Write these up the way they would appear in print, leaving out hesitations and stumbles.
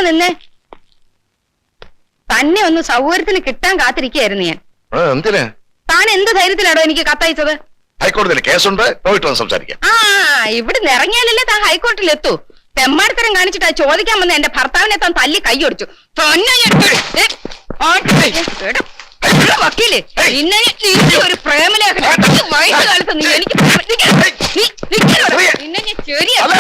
നിന്നെ തന്നെ ഒന്ന് സൗകര്യത്തിന് കിട്ടാൻ കാത്തിരിക്കുകയായിരുന്നു ഞാൻ. എന്തിനാ താൻ എന്ത് ധൈര്യത്തിലാണോ എനിക്ക് കത്തയച്ചത്? ഹൈക്കോടതിയിൽ കേസുണ്ട്, പോയിട്ട് വന്ന് സംസാരിക്കാം. ഇവിടുന്ന് ഇറങ്ങിയാലല്ലേ താൻ ഹൈക്കോടതിയിൽ എത്തൂ. തെമ്മാടിത്തരം കാണിച്ചിട്ട് ചോദിക്കാൻ വന്ന എന്റെ ഭർത്താവിനെ താൻ തല്ലി കൈയൊടിച്ചു. വക്കീല് നിന്നെ ഒരു പ്രേമലേഖന വയസ്സുകാലത്ത് നീ എനിക്ക് നിന്നെ ഞാൻ ശരിയാണ്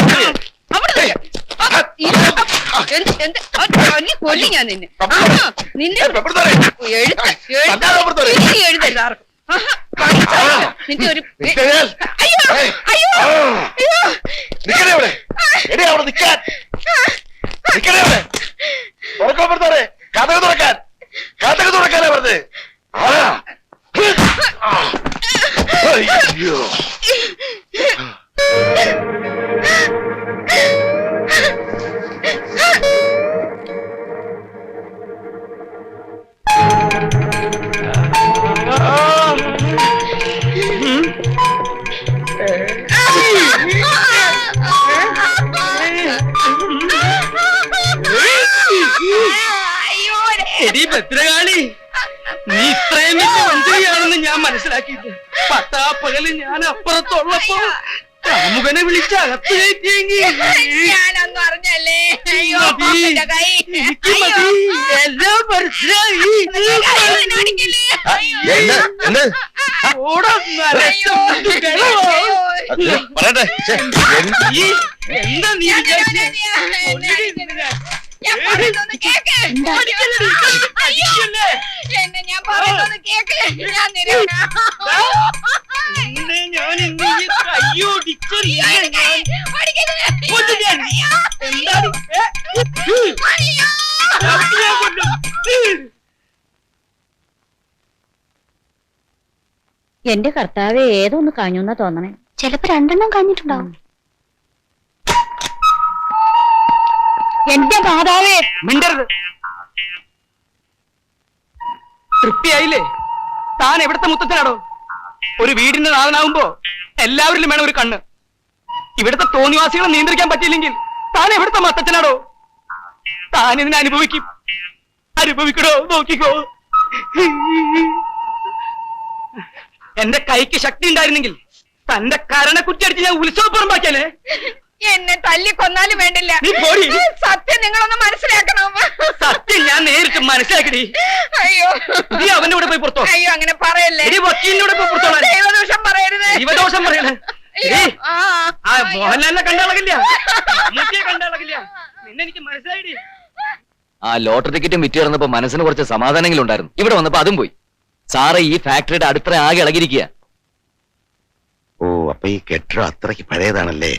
കൊല്ലി ഞാൻ നിന്നെ നിന്നെ എഴുതരുത്. നിന്റെ ഒരു തുറക്കാനേ പറഞ്ഞത്. ഭദ്രകാളി, നീ ഇത്രയും വലിയ മന്ത്രിയാണെന്ന് ഞാൻ മനസ്സിലാക്കിയിട്ട് പട്ടാപ്പകല് ഞാൻ അപ്പുറത്തുള്ളപ്പോ കാമുകനെ വിളിച്ച് അകത്ത് കയറ്റിയെങ്കിൽ ഞാനൊന്നും അറിഞ്ഞല്ലേ. എല്ലാം മനസ്സിലായി. എന്താ നീ ഞാൻ പറയുന്നൊന്ന് കേക്ക്. എന്നെ ഞാൻ പറയുന്നൊന്ന് കേക്ക്. ഞാൻ എന്റെ കർത്താവെ ഏതൊന്ന് കാഞ്ഞൂന്നാ തോന്നണേ. ചിലപ്പോ രണ്ടെണ്ണം കാഞ്ഞിട്ടുണ്ടാവും. എന്റെ മാതാവേ മിണ്ടരുത്. തൃപ്തിയായില്ലേ? താൻ എവിടത്തെ മുത്തച്ഛനാടോ? ഒരു വീടിന്റെ നാഥനാവുമ്പോ എല്ലാവരിലും വേണം ഒരു കണ്ണ്. ഇവിടുത്തെ തോന്നിവാസികളെ നിയന്ത്രിക്കാൻ പറ്റിയില്ലെങ്കിൽ താൻ എവിടുത്തെ മുത്തച്ഛനാടോ? താൻ ഇതിനെ അനുഭവിക്കണോ? നോക്കിക്കോ. എന്റെ കൈക്ക് ശക്തി ഉണ്ടായിരുന്നെങ്കിൽ തന്റെ കരണ കുറ്റിയടിച്ച് ഞാൻ ഉത്സവപ്പുറമ്പാക്കിയാലേ. എന്നെ തല്ലിക്കൊന്നാലും വേണ്ടില്ല. സത്യം നിങ്ങളൊന്ന് മനസ്സിലാക്കണം. സത്യം ഞാൻ നേരിട്ട് മനസ്സിലാക്കടി. അയ്യോ, നീ അവന്റെ കൂടെ പോയി പുറത്തോ. അയ്യോ, അങ്ങനെ പറയല്ലേ. വക്കീലിനോട് പോയി പുറത്തോളാം. ദൈവദോഷം പറയരുത്. ദൈവദോഷം പറയണേ. മോഹൻലാലിനെ കണ്ടാളകില്ല, മമ്മൂട്ടിയെ കണ്ടാളകില്ല. നിന്നെ എനിക്ക് മനസ്സിലായിടി. ആ ലോട്ടറി ടിക്കറ്റും വിറ്റ് ചേർന്നപ്പോ മനസ്സിന് കുറച്ച് സമാധാനങ്ങളും ഉണ്ടായിരുന്നു. ഇവിടെ വന്നപ്പോ അതും പോയി. സാറ് ഈ ഫാക്ടറിയുടെ അടുത്ത ആകെ ഇളകിയിരിക്കുക. ഓ, അപ്പൊ ഈ കെട്ടിടം അത്രയ്ക്ക് പഴയതാണല്ലേ.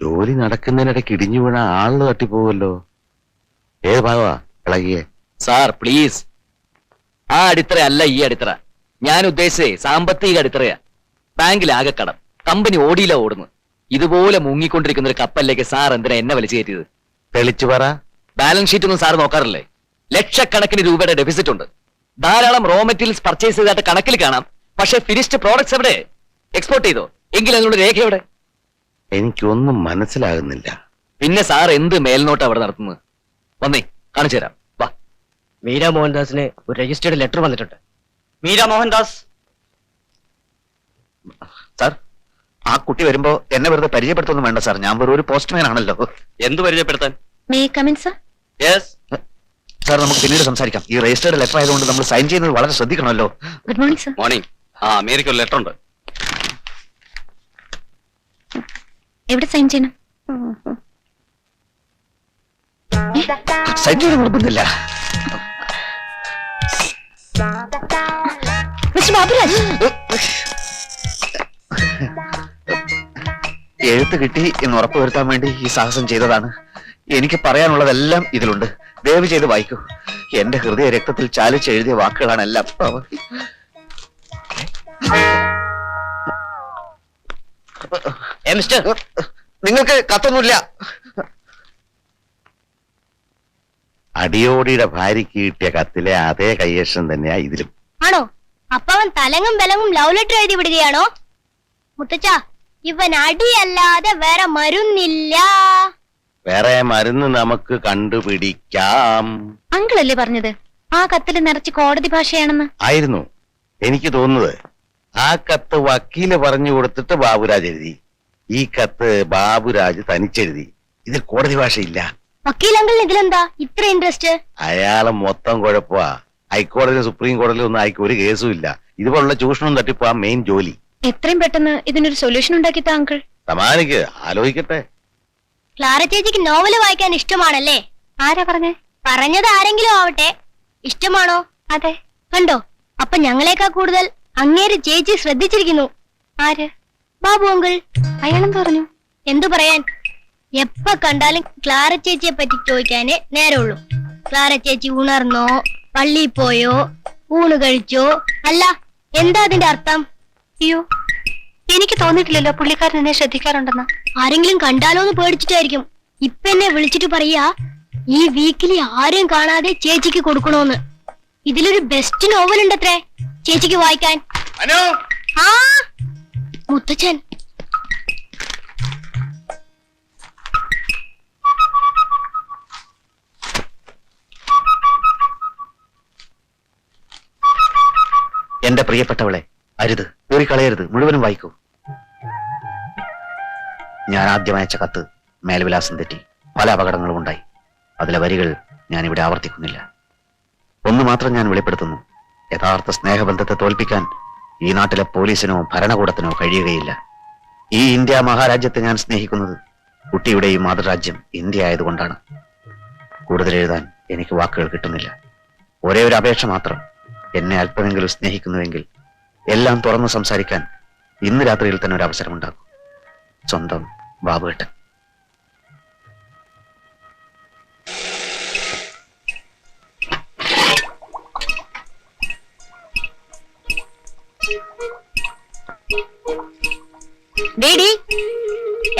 ജോലി നടക്കുന്നതിനിടയ്ക്ക് ഇടിഞ്ഞു വീണ ആളിന് തട്ടിപ്പോവല്ലോ. ഏത് ഭാഗമാ ഇളകിയേ? സാർ പ്ലീസ്, ആ അടിത്തറ അല്ല ഈ അടിത്തറ. ഞാൻ ഉദ്ദേശിച്ചേ സാമ്പത്തിക അടിത്തറയാ. ബാങ്കിലാകെ കടം, കമ്പനി ഓടിയില്ല ഓടുന്നു. ഇതുപോലെ മുങ്ങിക്കൊണ്ടിരിക്കുന്ന ഒരു കപ്പലിലേക്ക് സാർ എന്തിനാ എന്നെ വലിച്ചു കയറ്റിയത്? തെളിച്ചു പറ. ബാലൻസ് ഷീറ്റ് ഒന്നും സാർ നോക്കാറില്ലേ? ലക്ഷക്കണക്കിന് രൂപയുടെ ഡെഫിസിറ്റ് ഉണ്ട്. ധാരാളം റോ മെറ്റീരിയൽസ് പർച്ചേസ് ചെയ്തായിട്ട് കണക്കിൽ കാണാം. പക്ഷെ ഫിനിഷ്ഡ് പ്രോഡക്ട്സ് എവിടെ? എക്സ്പോർട്ട് ചെയ്തോ? എങ്കിൽ അതിനുള്ള രേഖ എവിടെ? എനിക്കൊന്നും മനസ്സിലാകുന്നില്ല. പിന്നെ സാർ എന്ത് മേൽനോട്ട് അവിടെ നടത്തുന്നത്? വന്നേ കാണിച്ചു തരാം. വാ. മീര മോഹൻദാസിന് ഒരു രജിസ്റ്റേർഡ് ലെറ്റർ വന്നിട്ടുണ്ട്. മീര മോഹൻദാസ്. സാർ, ആ കുട്ടി വരുമ്പോ എന്നെ വെറുതെ പരിചയപ്പെടുത്തൊന്നും വേണ്ട സാർ. ഞാൻ വെറും ഒരു പോസ്റ്റ്മാൻ ആണല്ലോ. എന്ത് പരിചയപ്പെടുത്താൻ? May come in sir? Yes sir, നമുക്ക് പിന്നീട് സംസാരിക്കാം. ഈ രജിസ്റ്റേർഡ് ലെറ്റർ ആയതുകൊണ്ട് നമ്മൾ സൈൻ ചെയ്യുന്നത് വളരെ ശ്രദ്ധിക്കണമല്ലോ. Good morning sir. മോർണിംഗ്. ആ അമേരിക്ക ഒരു ലെറ്റർ ഉണ്ട്. എവിടെ സൈൻ ചെയ്യണം? സൈൻ ചെയ്യാൻ നിർബന്ധമില്ല. മിസ്റ്റർ ബാബുരാജ്, എഴുത്ത് കിട്ടി എന്ന് ഉറപ്പുവരുത്താൻ വേണ്ടി ഈ സാഹസം ചെയ്തതാണ്. എനിക്ക് പറയാനുള്ളതെല്ലാം ഇതിലുണ്ട്. ദയവ് ചെയ്ത് വായിക്കൂ. എന്റെ ഹൃദയ രക്തത്തിൽ ചാലിച്ച് എഴുതിയ വാക്കുകളാണ് എല്ലാം. നിങ്ങൾക്ക് കത്തൊന്നുമില്ല. അടിയോടിയുടെ ഭാര്യയ്ക്ക് കിട്ടിയ കത്തിലെ അതേ കയ്യേഷം തന്നെയാ ഇതിലും. ആണോ? അപ്പൊ അവൻ തലങ്ങും ബലങ്ങും ലവ് ലെറ്റർ എഴുതി വിടുകയാണോ? മുത്തച്ഛ, ഇവൻ അടിയല്ലാതെ വേറെ മരുന്നില്ല. വേറെ മരുന്ന് നമുക്ക് കണ്ടുപിടിക്കാം. അങ്കിളല്ലേ പറഞ്ഞത് ആ കത്തില് നിറച്ച് കോടതി ഭാഷയാണെന്ന്? ആയിരുന്നു. എനിക്ക് തോന്നുന്നത് ആ കത്ത് വക്കീല് പറഞ്ഞു കൊടുത്തിട്ട് ബാബുരാജ് എഴുതി. ഈ കത്ത് ബാബുരാജ് തനിച്ചെഴുതി. ഇതിൽ കോടതി ഭാഷയില്ല. വക്കീൽ അങ്കിളിന് ഇതിലെന്താ ഇത്ര ഇൻട്രസ്റ്റ്? അയാളെ മൊത്തം കുഴപ്പമാ. ഹൈക്കോടതി സുപ്രീം കോടതിയിൽ ഒന്നും അയക്ക് ഒരു കേസും ഇല്ല. ഇതുപോലുള്ള ചൂഷണവും തട്ടിപ്പാ മെയിൻ ജോലി. എത്രയും പെട്ടെന്ന് ഇതിനൊരു സൊല്യൂഷൻ ഉണ്ടാക്കിത്താ അങ്കിൾ. സമാനിക്ക് ആലോചിക്കട്ടെ. ക്ലാര ചേച്ചിക്ക് നോവല് വായിക്കാൻ ഇഷ്ടമാണല്ലേ? ആരാ പറഞ്ഞേ? പറഞ്ഞത് ആരെങ്കിലും ആവട്ടെ. ഇഷ്ടമാണോ? അതെ. കണ്ടോ, അപ്പൊ ഞങ്ങളെക്കാൾ കൂടുതൽ അങ്ങേര് ചേച്ചി ശ്രദ്ധിച്ചിരിക്കുന്നു. ആര്? ബാബു അങ്കിൾ. അയാളെന്ത് പറഞ്ഞു? എന്തു പറയാൻ, എപ്പ കണ്ടാലും ക്ലാര ചേച്ചിയെ പറ്റി ചോദിക്കാനേ നേരമുള്ളൂ. ക്ലാര ചേച്ചി ഉണർന്നോ, പള്ളിയിൽ പോയോ, ഊണ് കഴിച്ചോ? അല്ല, എന്താ അതിന്റെ അർത്ഥം? അയ്യോ, എനിക്ക് തോന്നിയിട്ടില്ലല്ലോ പുള്ളിക്കാരൻ എന്നെ ശ്രദ്ധിക്കാറുണ്ടെന്ന്. ആരെങ്കിലും കണ്ടാലോന്ന് പേടിച്ചിട്ടായിരിക്കും. ഇപ്പൊ എന്നെ വിളിച്ചിട്ട് പറയാ ഈ വീക്കിലി ആരെയും കാണാതെ ചേച്ചിക്ക് കൊടുക്കണോന്ന്. ഇതിലൊരു ബെസ്റ്റ് നോവൽ ഉണ്ടത്രേ ചേച്ചിക്ക് വായിക്കാൻ. ആ മുത്തച്ഛൻ. എന്റെ പ്രിയപ്പെട്ടവളെ, അരുത്, കളയരുത്, മുഴുവനും വായിക്കൂ. ഞാൻ ആദ്യം അയച്ച കത്ത് മേൽവിലാസം തെറ്റി പല അപകടങ്ങളും ഉണ്ടായി. അതിലെ വരികൾ ഞാനിവിടെ ആവർത്തിക്കുന്നില്ല. ഒന്ന് മാത്രം ഞാൻ വെളിപ്പെടുത്തുന്നു: യഥാർത്ഥ സ്നേഹബന്ധത്തെ തോൽപ്പിക്കാൻ ഈ നാട്ടിലെ പോലീസിനോ ഭരണകൂടത്തിനോ കഴിയുകയില്ല. ഈ ഇന്ത്യ മഹാരാജ്യത്തെ ഞാൻ സ്നേഹിക്കുന്നത് കുട്ടിയുടെ ഈ മാതൃരാജ്യം ഇന്ത്യ ആയതുകൊണ്ടാണ്. കൂടുതൽ എഴുതാൻ എനിക്ക് വാക്കുകൾ കിട്ടുന്നില്ല. ഒരേ ഒരു അപേക്ഷ മാത്രം: എന്നെ അല്പമെങ്കിലും സ്നേഹിക്കുന്നുവെങ്കിൽ എല്ലാം തുറന്നു സംസാരിക്കാൻ ഇന്ന് രാത്രിയിൽ തന്നെ ഒരു അവസരമുണ്ടാകും. സ്വന്തം ബാബുവേട്ടൻ.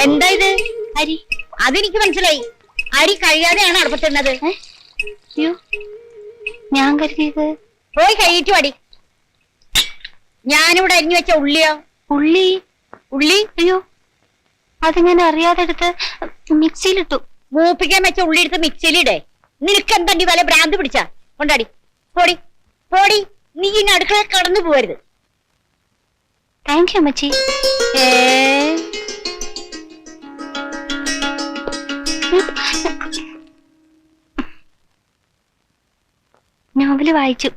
എന്താ ഇത്? അരി. അതെനിക്ക് മനസ്സിലായി. അരി കഴിയാതെയാണ് അടുപ്പത്തിരുന്നത്. അയ്യോ, ഞാൻ കരുതിയത്. പോയി കഴിയിട്ടു അടി. ഞാനിവിടെ അരിഞ്ഞു വെച്ച ഉള്ളിയോ? ഉള്ളി? ഉള്ളി? അയ്യോ, അത് ഞാൻ അറിയാതെ എടുത്ത് മിക്സിയിലിട്ടു. മൂപ്പിക്കാൻ വെച്ച ഉള്ളി എടുത്ത് മിക്സിയിലിടെ. നിനക്കെന്തണ്ടി വല്ല ഭ്രാന്ത് പിടിച്ച? കൊണ്ടാടി, പോടി പോടി. നീ ഇനി അടുക്കള കടന്നു പോവരുത്. താങ്ക് യു അമ്മച്ചി. നോവല് വായിച്ചു,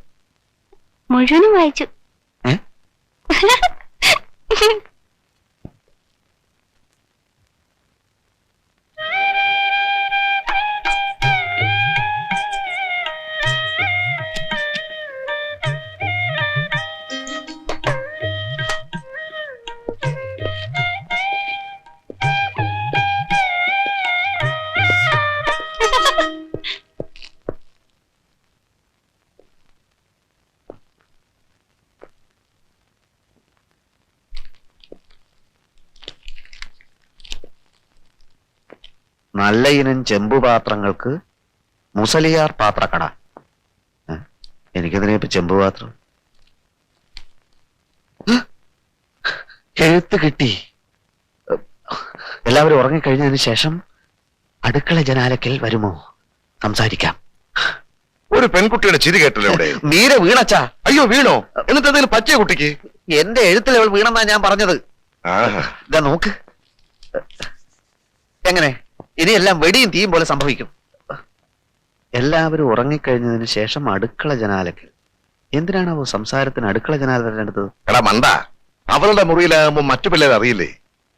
മുഴുവനും വായിച്ചു. നല്ല ഇനം ചെമ്പുപാത്രങ്ങൾക്ക് മുസലിയാർ പാത്രക്കട. എനിക്കതിനെ ഇപ്പൊ ചെമ്പുപാത്രം. എഴുത്ത് കിട്ടി. എല്ലാവരും ഉറങ്ങിക്കഴിഞ്ഞതിന് ശേഷം അടുക്കള ജനാലക്കൽ വരുമോ? സംസാരിക്കാം. ഒരു പെൺകുട്ടിയുടെ ചിരി കേട്ടല്ലോ ഇവിടെ. നീര വീണച്ചാ. അയ്യോ, വീണോ? എന്നിട്ട് എന്തെങ്കിലും പറ്റിയ കുട്ടിക്ക്? എന്റെ എഴുത്തിൽ അവൾ വീണെന്നാ ഞാൻ പറഞ്ഞത്. ഇതാ നോക്ക്. എങ്ങനെ? ഇനിയെല്ലാം വെടിയും തീയും പോലെ സംഭവിക്കും. എല്ലാവരും ഉറങ്ങിക്കഴിഞ്ഞതിന് ശേഷം അടുക്കള ജനാലക്കൽ. എന്തിനാണാവോ സംസാരത്തിന് അടുക്കള ജനാല തിരഞ്ഞെടുത്തത്? എടാ മണ്ട, അവളുടെ മുറിയിലാകുമ്പോ മറ്റു പിള്ളേർ അറിയില്ലേ?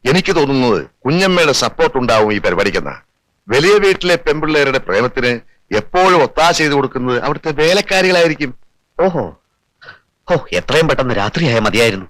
എനിക്ക് തോന്നുന്നത് കുഞ്ഞമ്മയുടെ സപ്പോർട്ട് ഉണ്ടാവും ഈ പരിപാടിക്കെന്ന. വലിയ വീട്ടിലെ പെൺപിള്ളേരുടെ പ്രേമത്തിന് എപ്പോഴും ഒത്താശ ചെയ്തു കൊടുക്കുന്നത് അവിടുത്തെ വേലക്കാരികളായിരിക്കും. ഓഹോ, എത്രയും പെട്ടെന്ന് രാത്രിയായ മതിയായിരുന്നു.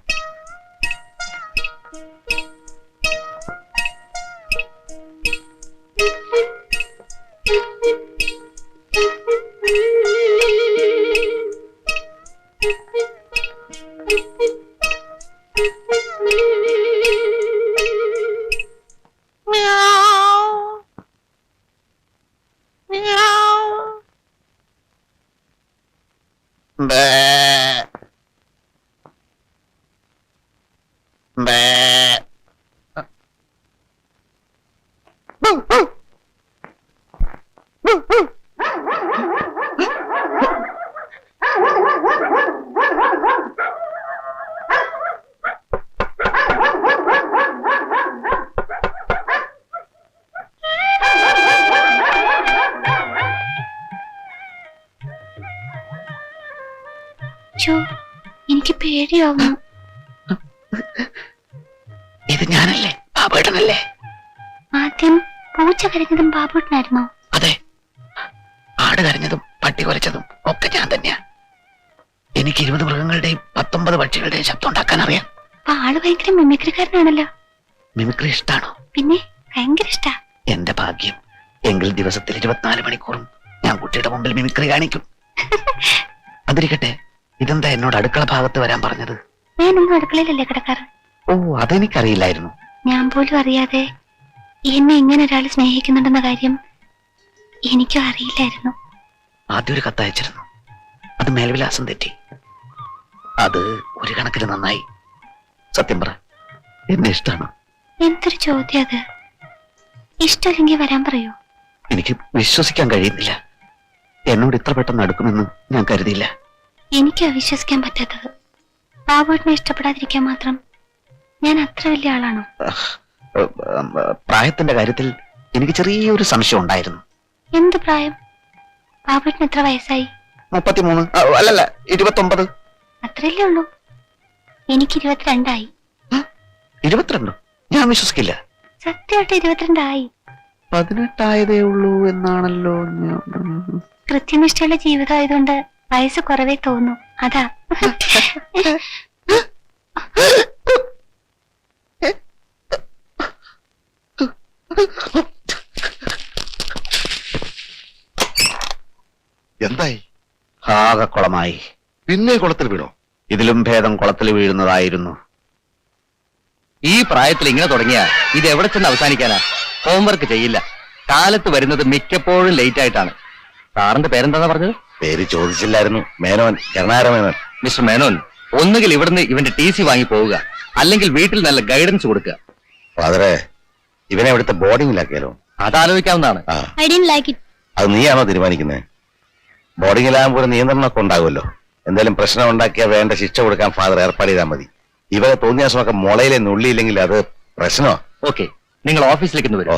ചോ, എനിക്ക് പേടിയാവുന്നു. ഇത് ഞാനല്ലേ, ബാബേട്ടനല്ലേ? ആദ്യം പൂച്ച കരഞ്ഞതും ബാബുട്ടനായിരുന്നോ? അതെ, ആട് കരഞ്ഞതും പട്ടി കുരച്ചതും ഒക്കെ ഞാൻ തന്നെയാ. എനിക്ക് 20 മൃഗങ്ങളുടെയും 19 പക്ഷികളുടെയും ശബ്ദം ഉണ്ടാക്കാൻ അറിയാം. അപ്പൊ ആള് ഭയങ്കര മിമിക്രിക്കാരനാണല്ലോ. മിമിക്രി ഇഷ്ടാണോ? പിന്നെ ഭയങ്കര ഇഷ്ടാ. എന്റെ ഭാഗ്യം. എങ്കിൽ ദിവസത്തിൽ 24 മണിക്കൂറും ഞാൻ കുട്ടിയുടെ മുമ്പിൽ മിമിക്രി കാണിക്കും. അതിരിക്കട്ടെ, ഇതെന്താ എന്നോട് അടുക്കള ഭാഗത്ത് വരാൻ പറഞ്ഞത്? ഞാനൊന്നും അടുക്കളയിലല്ലേ കിടക്കാറ്. ഓ, അതെനിക്കറിയില്ലായിരുന്നു. ഞാൻ പോലും അറിയാതെ എന്നെ ഇങ്ങനെ ഒരാൾ സ്നേഹിക്കുന്നുണ്ടെന്ന കാര്യം എനിക്കും അറിയില്ലായിരുന്നു. ആദ്യം ഒരു കത്തയച്ചിരുന്നു. അത് മേൽവിലാസം തെറ്റി. അത് ഒരു കണക്കിന് നന്നായി. സത്യം പറ, എന്നെ ഇഷ്ടമാണ്. എന്തൊരു ചോദ്യം അത്. ഇഷ്ടമില്ലെങ്കിൽ വരാൻ പറയൂ. എനിക്ക് വിശ്വസിക്കാൻ കഴിയുന്നില്ല. എന്നോട് ഇത്ര പെട്ടെന്ന് അടുക്കുമെന്ന് ഞാൻ കരുതിയില്ല. എനിക്ക് വിശ്വസിക്കാൻ പറ്റാത്തത്. ബാബുവിനെ ഇഷ്ടപ്പെടാതിരിക്കാൻ മാത്രം ഞാൻ അത്ര വലിയ ആളാണോ? പ്രായത്തിന്റെ കാര്യത്തിൽ എനിക്ക് ചെറിയൊരു സംശയം ഉണ്ടായിരുന്നു. എന്ത് പ്രായം? ബാബുവിന് എത്ര വയസ്സായി? 33. അല്ലല്ല, 29. അത്രയല്ലേ ഉള്ളൂ. എനിക്ക് 22 ആയി. 22? ഞാൻ വിശ്വസിക്കില്ല. സത്യമായിട്ട് 22 ആയി. 18 ആയതേ ഉള്ളൂ എന്നാണല്ലോ. കൃത്യനിഷ്ഠയുള്ള ജീവിതം ആയതുകൊണ്ട് വയസ്സ് കുറവേ തോന്നും. അതാ. എന്തായി? ആകെ കുളമായി. പിന്നെ കുളത്തിൽ വീണോ? ഇതിലും ഭേദം കുളത്തിൽ വീഴുന്നതായിരുന്നു. ഈ പ്രായത്തിൽ ഇങ്ങനെ തുടങ്ങിയാ ഇത് എവിടെ ചെന്ന് അവസാനിക്കാനാ? ഹോംവർക്ക് ചെയ്യില്ല. കാലത്ത് വരുന്നത് മിക്കപ്പോഴും ലേറ്റ് ആയിട്ടാണ്. സാറിന്റെ പേരെന്താ പറഞ്ഞത്? പേര് ചോദിച്ചില്ലായിരുന്നു. മേനോൻ, കരുണാകര മേനോൻ. മിസ്റ്റർ മേനോൻ, ഒന്നുകിൽ ഇവിടുന്ന് ഇവന്റെ TC വാങ്ങി പോവുക, അല്ലെങ്കിൽ വീട്ടിൽ നല്ല ഗൈഡൻസ് കൊടുക്കുക. ഫാദറെ, ഇവനെ ഇവിടുത്തെ ബോർഡിങ്ങിലാക്കിയാലോ? അതാലോചിക്കാവുന്നതാണ്. I didn't like it. അത് നീയാണോ തീരുമാനിക്കുന്നത്? ബോർഡിങ്ങിലാകുമ്പോൾ നിയന്ത്രണമൊക്കെ ഉണ്ടാവുമല്ലോ. എന്തെങ്കിലും പ്രശ്നം ഉണ്ടാക്കിയാൽ വേണ്ട ശിക്ഷ കൊടുക്കാൻ ഫാദർ ഏർപ്പാട് ചെയ്താൽ മതി. ഇവരെ തോന്നിയാസമൊക്കെ മുളയിലെ നുള്ളിയില്ലെങ്കിൽ അത് പ്രശ്നമോ? ഓക്കെ, നിങ്ങൾ ഓഫീസിലേക്ക് ഒന്ന് വരോ?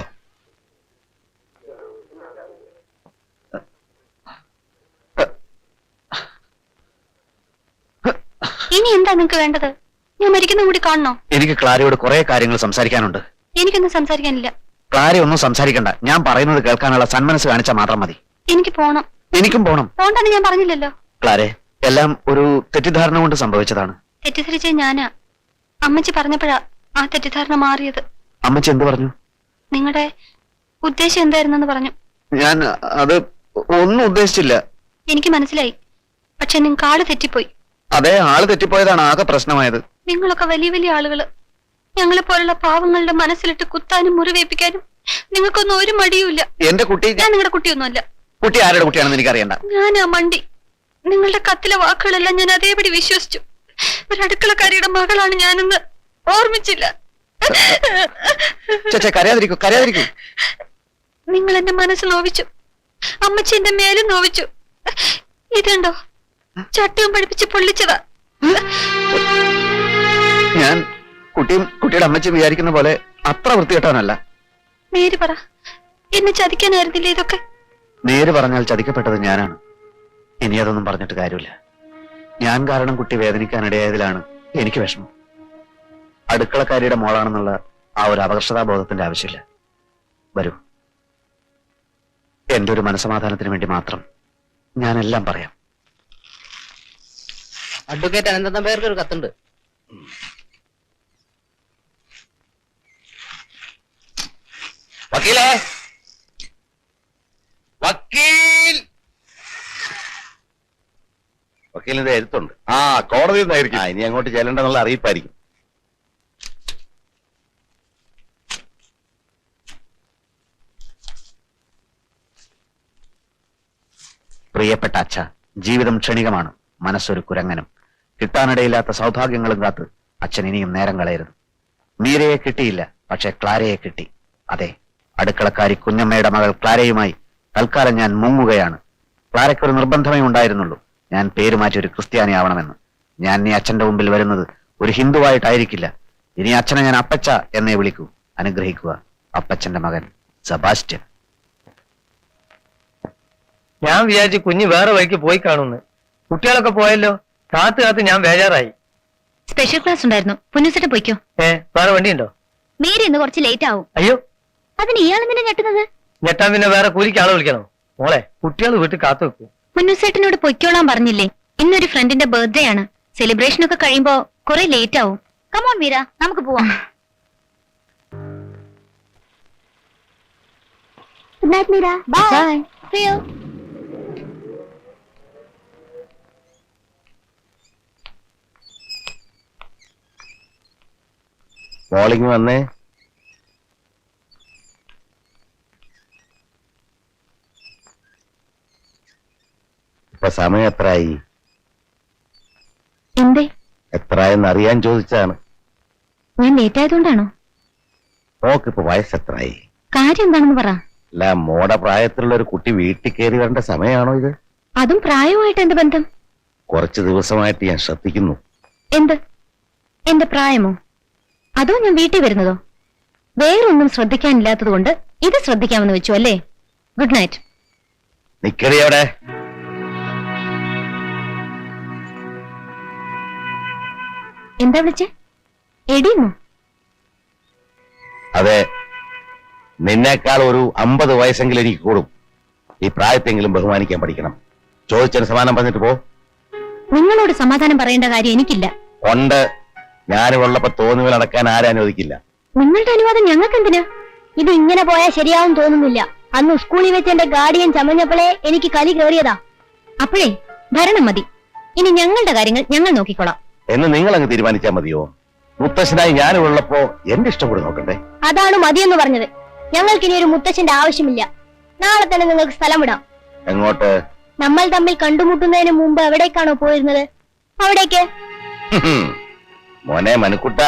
ഇനി എന്താ നിങ്ങക്ക് വേണ്ടത്? ഞാൻ മരിക്കുന്ന കൂടി കാണണോ? എനിക്ക് ക്ലാരയോട് കുറെ കാര്യങ്ങൾ സംസാരിക്കാനുണ്ട്. എനിക്കൊന്നും സംസാരിക്കാനില്ല. ക്ലാര ഒന്നും സംസാരിക്കണ്ട. ഞാൻ പറയുന്നത് കേൾക്കാനുള്ള സന്മനസ് കാണിച്ചാൽ മാത്രം മതി. എനിക്ക് പോണം. എനിക്കും പോണം. പോണ്ടെന്ന് ഞാൻ പറഞ്ഞില്ലല്ലോ. ക്ലാരെ, എല്ലാം ഒരു തെറ്റിദ്ധാരണ കൊണ്ട് സംഭവിച്ചതാണ്. തെറ്റിദ്ധരിച്ചത് ഞാനാ. അമ്മച്ചി പറഞ്ഞപ്പോഴാ ആ തെറ്റിദ്ധാരണ മാറിയത്. അമ്മച്ചി എന്ത് പറഞ്ഞു? നിങ്ങളുടെ ഉദ്ദേശം എന്തായിരുന്നെന്ന് പറഞ്ഞു. ഞാൻ അത് ഒന്നും ഉദ്ദേശിച്ചില്ല. എനിക്ക് മനസ്സിലായി. പക്ഷെ നിങ്ങൾക്ക് ആള് തെറ്റിപ്പോയി. അതേ, ആള് തെറ്റിപ്പോയതാണ് ആകെ പ്രശ്നമായത്. നിങ്ങളൊക്കെ വലിയ വലിയ ആളുകള്. ഞങ്ങളെ പോലുള്ള പാവങ്ങളുടെ മനസ്സിലിട്ട് കുത്താനും മുറിവേൽപ്പിക്കാനും നിങ്ങൾക്കൊന്നും ഒരു മടിയുമില്ല. എന്റെ കുട്ടി, ഞാൻ നിങ്ങളുടെ കുട്ടിയൊന്നുമല്ല. കുട്ടി ആരുടെ കുട്ടിയാണെന്ന് എനിക്കറിയണ്ട. ഞാൻ ആ മണ്ടി. നിങ്ങളുടെ കത്തിലെ വാക്കുകളെല്ലാം ഞാൻ അതേപടി വിശ്വസിച്ചു. ഒരു അടുക്കളക്കാരിയുടെ മകളാണ് ഞാനെന്ന് ഓർമ്മിച്ചില്ല. ചേച്ചേ, കരയാതിരിക്കൂ, കരയാതിരിക്കൂ. നിങ്ങൾ എന്റെ മനസ്സ് നോവിച്ചു. അമ്മച്ചി എന്റെ മേലും നോവിച്ചു. ഇതുണ്ടോ, ചട്ടയും പഠിപ്പിച്ച് പൊള്ളിച്ചതാ. ഞാൻ കുട്ടിയും കുട്ടിയുടെ അമ്മച്ചും വിചാരിക്കുന്ന പോലെ അത്ര വൃത്തികെട്ടവനല്ല. നേര് പറ, എന്നെ ചതിക്കാനായിരുന്നില്ല ഇതൊക്കെ? നേര് പറഞ്ഞാൽ ചതിക്കപ്പെട്ടത് ഞാനാണ്. ഇനി അതൊന്നും പറഞ്ഞിട്ട് കാര്യമില്ല. ഞാൻ കാരണം കുട്ടി വേദനിക്കാനിടയായതിലാണ് എനിക്ക് വിഷമം. അടുക്കളക്കാരിയുടെ മോളാണെന്നുള്ള ആ ഒരു അപകർഷതാബോധത്തിന്റെ ആവശ്യമില്ല. വരൂ, എന്റെ ഒരു മനസമാധാനത്തിന് വേണ്ടി മാത്രം ഞാനെല്ലാം പറയാം. അഡ്വക്കേറ്റ് അനന്തൻ പേർക്ക് ഒരു കത്തുണ്ട്. വക്കീലേ, വക്കീൽ. വക്കീലിന്റെ എഴുത്തുണ്ട്. ആ, കോടതിയിൽ നിന്നായിരിക്കും. ഇനി അങ്ങോട്ട് ചെല്ലേണ്ടെന്നുള്ള അറിയിപ്പായിരിക്കും. പ്രിയപ്പെട്ട അച്ഛ, ജീവിതം ക്ഷണികമാണ്. മനസ്സൊരു കുരങ്ങനും. കിട്ടാനിടയില്ലാത്ത സൗഭാഗ്യങ്ങളും കാത്ത് അച്ഛൻ ഇനിയും നേരം കളയരുത്. മീരയെ കിട്ടിയില്ല, പക്ഷെ ക്ലാരയെ കിട്ടി. അതെ, അടുക്കളക്കാരി കുഞ്ഞമ്മയുടെ മകൾ ക്ലാരയുമായി തൽക്കാലം ഞാൻ മുങ്ങുകയാണ്. ക്ലാരയ്ക്കൊരു നിർബന്ധമേ ഉണ്ടായിരുന്നുള്ളൂ, ഞാൻ പേര് മാറ്റി ഒരു ക്രിസ്ത്യാനി ആവണമെന്ന്. ഞാൻ ഇനി അച്ഛന്റെ മുമ്പിൽ വരുന്നത് ഒരു ഹിന്ദുവായിട്ടായിരിക്കില്ല. ഇനി അച്ഛനെ ഞാൻ അപ്പച്ച എന്നേ വിളിക്കൂ. അനുഗ്രഹിക്കുക, അപ്പച്ചന്റെ മകൻ സെബാസ്റ്റ്യൻ. ഞാൻ വിചാരിച്ചു കുഞ്ഞ് വേറെ വഴിക്ക് പോയി കാണുന്നു. കുട്ടികളൊക്കെ പോയല്ലോ. കാത്ത് കാത്ത് ഞാൻ ബേജാറായി. സ്പെഷ്യൽ ക്ലാസ് ഉണ്ടായിരുന്നു. പുന്നൂസേട്ടൻ പൊയ്ക്കോ. വേറെ വണ്ടിയുണ്ടോ? മേരി ഇന്ന് കുറച്ച് ലേറ്റ് ആവും. അയ്യോ, അതിന് ഇയാൾ എന്തിനാ ഞെട്ടുന്നത്? ഞെട്ടാൻ പിന്നെ വേറെ കൂലിക്ക് ആളെ വിളിക്കണോ? മോളെ, കുട്ടികൾ വീട്ടിൽ കാത്തു വെക്കൂ. മുന്നൂസേട്ടനോട് പൊയ്ക്കോളാൻ പറഞ്ഞില്ലേ? ഇന്നൊരു ഫ്രണ്ടിന്റെ ബർത്ത്ഡേ ആണ്. സെലിബ്രേഷൻ ഒക്കെ കഴിയുമ്പോ കുറെ ലേറ്റ് ആവും. കമോൺ മീര, നമുക്ക് പോവാം. Good night Meera. Bye. See you. മോളിങ് വന്നേ. ഇപ്പൊ സമയം എത്രയായി? എന്തേ? എത്രയെന്ന് അറിയാൻ ചോദിച്ചാണ്. ഞാൻ ലേറ്റ് ആയതുകൊണ്ടാണോ? മോക്കിപ്പോ വയസ്സെത്രയായി? കാര്യം എന്താണെന്ന് പറ. അല്ല, മോടെ പ്രായത്തിലുള്ള ഒരു കുട്ടി വീട്ടിൽ കയറി വരേണ്ട സമയമാണോ ഇത്? അതും പ്രായമായിട്ട് എന്ത് ബന്ധം? കുറച്ച് ദിവസമായിട്ട് ഞാൻ ശ്രദ്ധിക്കുന്നു. എന്ത്? എന്റെ പ്രായമോ? അതോ ഞാൻ വീട്ടിൽ വരുന്നതോ? വേറൊന്നും ശ്രദ്ധിക്കാനില്ലാത്തത് കൊണ്ട് ഇത് ശ്രദ്ധിക്കാമെന്ന് വെച്ചു അല്ലേ? Good night. നിക്കടി അവിടെ. എന്താ വിളിച്ചേ? എടിയുമോ? അതെ, നിന്നേക്കാൾ ഒരു 50 വയസ്സെങ്കിലും എനിക്ക് കൂടും. ഈ പ്രായത്തെങ്കിലും ബഹുമാനിക്കാൻ പഠിക്കണം. ചോദിച്ചതിന് സമാനം പറഞ്ഞിട്ട് പോ. നിങ്ങളോട് സമാധാനം പറയേണ്ട കാര്യം എനിക്കില്ല. ഉണ്ട്. ഞാനുള്ളപ്പോ തോന്നുമ്പോൾ നടക്കാൻ ആരും അനുവദിക്കില്ല. നിങ്ങളുടെ അനുവാദം ഞങ്ങൾക്ക് എന്തിനാ? ഇത് ഇങ്ങനെ പോയാൽ ശരിയാവും തോന്നുന്നില്ല. അന്ന് സ്കൂളിൽ വെച്ച് എന്റെ ഗാർഡിയൻ ചമഞ്ഞപ്പോഴേ എനിക്ക് കലി കയറിയതാ. അപ്പോഴേ ഭരണം മതി. ഇനി ഞങ്ങളുടെ കാര്യങ്ങൾ ഞങ്ങൾ നോക്കിക്കോളാം. എന്ന് നിങ്ങൾ അങ്ങ് തീരുമാനിച്ചാൽ മതിയോ? മുത്തശ്ശനായി ഞാനുള്ളപ്പോ എന്റെ ഇഷ്ടം കൂടെ നോക്കണ്ടേ? അതാണ് മതിയെന്ന് പറഞ്ഞത്. ഞങ്ങൾക്ക് ഇനി ഒരു മുത്തച്ഛന്റെ ആവശ്യമില്ല. നാളെ തന്നെ നിങ്ങൾക്ക് സ്ഥലം വിടാം. എങ്ങോട്ട്? നമ്മൾ തമ്മിൽ കണ്ടുമുട്ടുന്നതിന് മുമ്പ് എവിടേക്കാണോ പോയിരുന്നത് അവിടേക്ക്. മോനെ മനുക്കുട്ട,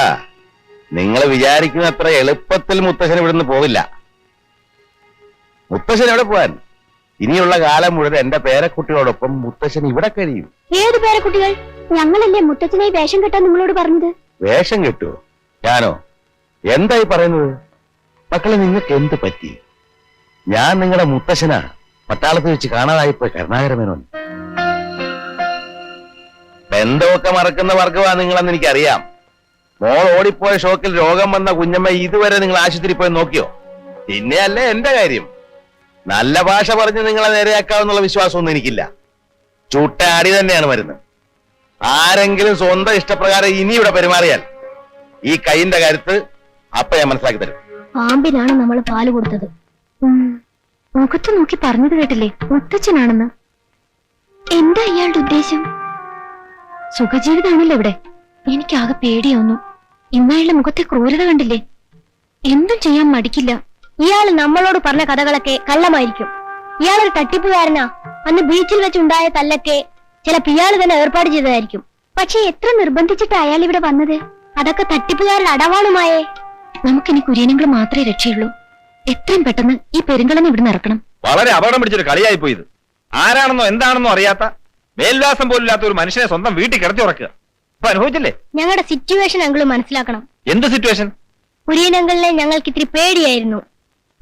നിങ്ങൾ വിചാരിക്കുന്ന അത്ര എളുപ്പത്തിൽ മുത്തശ്ശൻ ഇവിടുന്ന് പോവില്ല. മുത്തശ്ശൻ എവിടെ പോവാൻ? ഇനിയുള്ള കാലം മുഴുവൻ എന്റെ പേരക്കുട്ടിയോടൊപ്പം മുത്തശ്ശൻ ഇവിടെ കഴിയും. ഏത് പേരക്കുട്ടികൾ? ഞങ്ങളല്ലേ മുത്തച്ഛനായി വേഷം കെട്ടാൻ നിങ്ങളോട് പറഞ്ഞത്. വേഷം കെട്ടുവോ? ഞാനോ? എന്തായി പറയുന്നത്? മക്കളെ, നിങ്ങൾക്ക് എന്ത് പറ്റി? ഞാൻ നിങ്ങളുടെ മുത്തശ്ശനാ. പട്ടാളത്ത് വെച്ച് കാണാതായിപ്പോയി കരുണാകരമേനോൻ. ബന്ധമൊക്കെ മറക്കുന്ന വർഗമാ നിങ്ങളെന്ന് എനിക്കറിയാം. മോൾ ഓടിപ്പോയ ഷോക്കിൽ രോഗം വന്ന കുഞ്ഞമ്മ ഇതുവരെ നിങ്ങൾ ആശുപത്രി പോയി നോക്കിയോ? പിന്നെയല്ലേ എന്റെ കാര്യം. നല്ല ഭാഷ പറഞ്ഞ് നിങ്ങളെ നേരെയാക്കാവുന്നുള്ള വിശ്വാസമൊന്നും എനിക്കില്ല. ചുട്ടാടി തന്നെയാണ് വരുന്നത്. ആരെങ്കിലും സ്വന്തം ഇഷ്ടപ്രകാരം ഇനി ഇവിടെ പെരുമാറിയാൽ ഈ കൈയിന്റെ കരുത്ത് അപ്പൊ ഞാൻ മനസ്സിലാക്കി തരും. പാമ്പിനാണ് നമ്മൾ പാല് കൊടുത്തത്. മുഖത്ത് നോക്കി പറഞ്ഞത് കേട്ടില്ലേ? മുത്തച്ഛനാണെന്ന്. എന്താ ഇയാളുടെ ഉദ്ദേശം? സുഖജീവിതാണല്ലോ ഇവിടെ. എനിക്കാകെ പേടിയാവുന്നു. ഇന്നയാളുടെ മുഖത്തെ ക്രൂരത കണ്ടില്ലേ? എന്തും ചെയ്യാൻ മടിക്കില്ല. ഇയാള് നമ്മളോട് പറഞ്ഞ കഥകളൊക്കെ കള്ളമായിരിക്കും. ഇയാളൊരു തട്ടിപ്പുകാരനാ. അന്ന് ബീച്ചിൽ വെച്ചുണ്ടായ തല്ലൊക്കെ ചിലപ്പോ ഇയാള് തന്നെ ഏർപ്പാട് ചെയ്തതായിരിക്കും. പക്ഷെ എത്ര നിർബന്ധിച്ചിട്ട് അയാൾ ഇവിടെ വന്നത്? അതൊക്കെ തട്ടിപ്പുകാരുടെ അടവാളുമായേ. നമുക്കിനി കുര്യനങ്ങൾ മാത്രമേ രക്ഷയുള്ളൂ. എത്രയും പെട്ടെന്ന് ഈ പെരുങ്കളനെ ഇവിടുന്ന് ഇറക്കണം. വളരെ അപകടം പിടിച്ചൊരു കളിയായി പോയത്. ആരാണെന്നോ എന്താണെന്നോ അറിയാത്ത, മേൽവാസം പോലില്ലാത്ത ഒരു മനുഷ്യനെ സ്വന്തം വീട്ടിൽ കിടത്തി ഉറക്കുക. ഇപ്പൊ അനുഭവിച്ചില്ലേ? ഞങ്ങളുടെ സിറ്റുവേഷൻ അങ്കിള് മനസ്സിലാക്കണം. എന്ത് സിറ്റുവേഷൻ? കുര്യൻ അങ്കിളിനെ ഞങ്ങൾക്ക് ഇത്തിരി പേടിയായിരുന്നു.